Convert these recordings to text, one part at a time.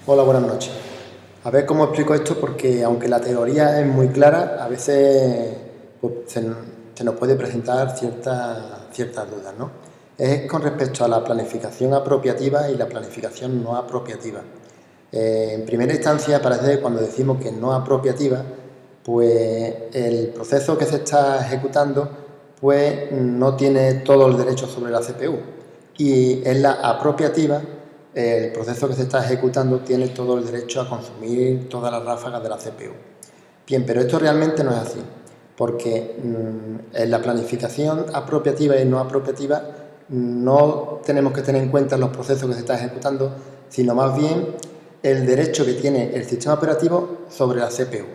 Hola, buenas noches. A ver cómo explico esto, porque aunque la teoría es muy clara, a veces pues, se nos puede presentar ciertas dudas, ¿no? Es con respecto a la planificación apropiativa y la planificación no apropiativa. En primera instancia, parece que cuando decimos que no apropiativa, pues el proceso que se está ejecutando pues no tiene todo el derecho sobre la CPU, y en la apropiativa el proceso que se está ejecutando tiene todo el derecho a consumir todas las ráfagas de la CPU. Bien, pero esto realmente no es así, porque en la planificación apropiativa y no apropiativa no tenemos que tener en cuenta los procesos que se están ejecutando, sino más bien el derecho que tiene el sistema operativo sobre la CPU.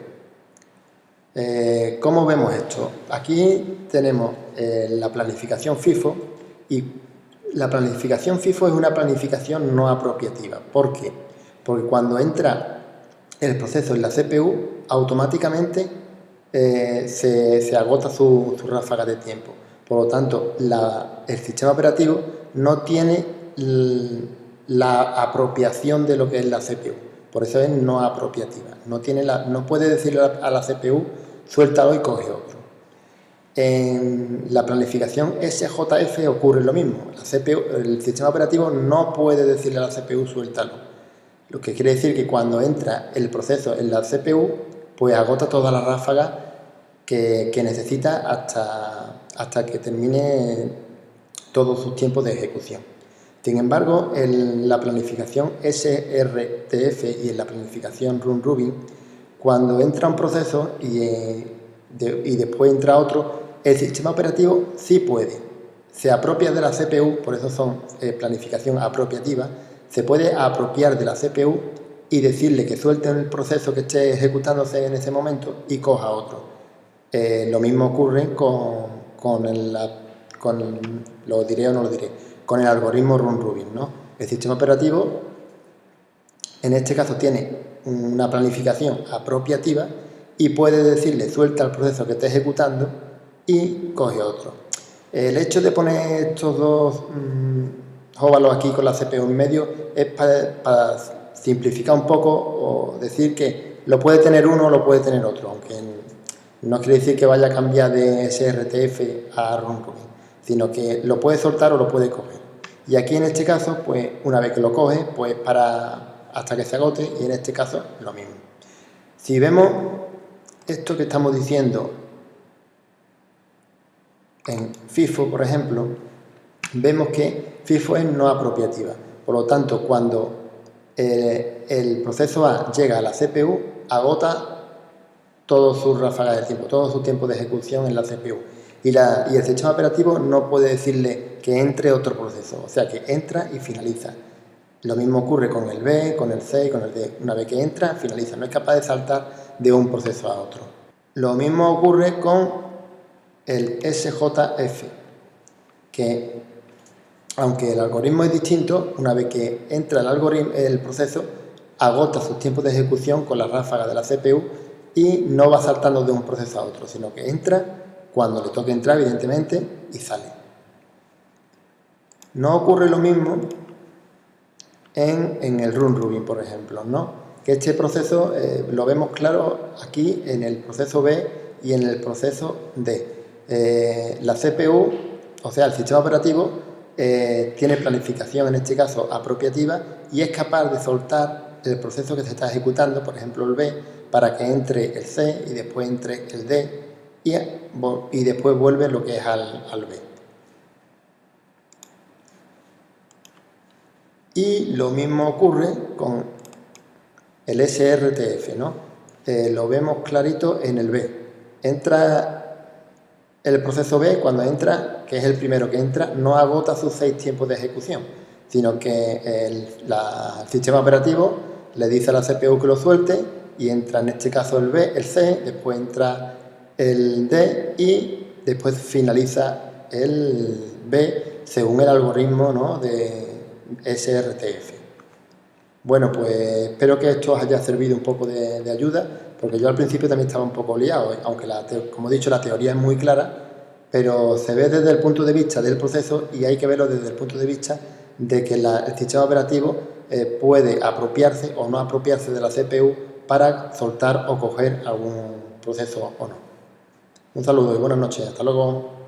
¿Cómo vemos esto? Aquí tenemos la planificación FIFO, y la planificación FIFO es una planificación no apropiativa. ¿Por qué? Porque cuando entra el proceso en la CPU, automáticamente se agota su ráfaga de tiempo. Por lo tanto, el sistema operativo no tiene la apropiación de lo que es la CPU. Por eso es no apropiativa. No puede decirle a la CPU, suéltalo y coge otro. En la planificación SJF ocurre lo mismo. El sistema operativo no puede decirle a la CPU, suéltalo. Lo que quiere decir que cuando entra el proceso en la CPU, pues agota toda la ráfaga que necesita hasta que termine todos sus tiempos de ejecución. Sin embargo, en la planificación SRTF y en la planificación Run Rubin, cuando entra un proceso y después entra otro, el sistema operativo sí puede. Se apropia de la CPU, por eso son planificación apropiativa, se puede apropiar de la CPU y decirle que suelte el proceso que esté ejecutándose en ese momento y coja otro. Lo mismo ocurre con el algoritmo Run Rubin, ¿no? El sistema operativo, en este caso, tiene una planificación apropiativa y puede decirle, suelta el proceso que esté ejecutando y coge otro. El hecho de poner estos dos óvalos aquí con la CPU en medio es para simplificar un poco o decir que lo puede tener uno o lo puede tener otro, aunque no quiere decir que vaya a cambiar de SRTF a Run Rubin, sino que lo puede soltar o lo puede coger. Y aquí en este caso, pues una vez que lo coge, pues para hasta que se agote, y en este caso lo mismo. Si vemos esto que estamos diciendo en FIFO, por ejemplo, vemos que FIFO es no apropiativa. Por lo tanto, cuando el proceso A llega a la CPU, agota todas sus ráfagas de tiempo, todo su tiempo de ejecución en la CPU. Y el sistema operativo no puede decirle que entre otro proceso, o sea que entra y finaliza. Lo mismo ocurre con el B, con el C y con el D. Una vez que entra, finaliza. No es capaz de saltar de un proceso a otro. Lo mismo ocurre con el SJF, que aunque el algoritmo es distinto, una vez que entra el proceso, agota sus tiempos de ejecución con la ráfaga de la CPU y no va saltando de un proceso a otro, sino que entra cuando le toque entrar, evidentemente, y sale. No ocurre lo mismo en el Run Rubin, por ejemplo, ¿no? Que este proceso lo vemos claro aquí en el proceso B y en el proceso D. La CPU, o sea, el sistema operativo, tiene planificación, en este caso apropiativa, y es capaz de soltar el proceso que se está ejecutando, por ejemplo el B, para que entre el C y después entre el D y después vuelve lo que es al B. Y lo mismo ocurre con el SRTF, ¿no? Lo vemos clarito en el B. Entra el proceso B, cuando entra, que es el primero que entra, no agota sus 6 tiempos de ejecución, sino que el sistema operativo le dice a la CPU que lo suelte y entra en este caso el B, el C, después entra el D y después finaliza el B según el algoritmo, ¿no?, de SRTF. Bueno, pues espero que esto os haya servido un poco de ayuda, porque yo al principio también estaba un poco liado, aunque como he dicho la teoría es muy clara, pero se ve desde el punto de vista del proceso y hay que verlo desde el punto de vista de que el sistema operativo puede apropiarse o no apropiarse de la CPU para soltar o coger algún proceso o no. Un saludo y buenas noches. Hasta luego.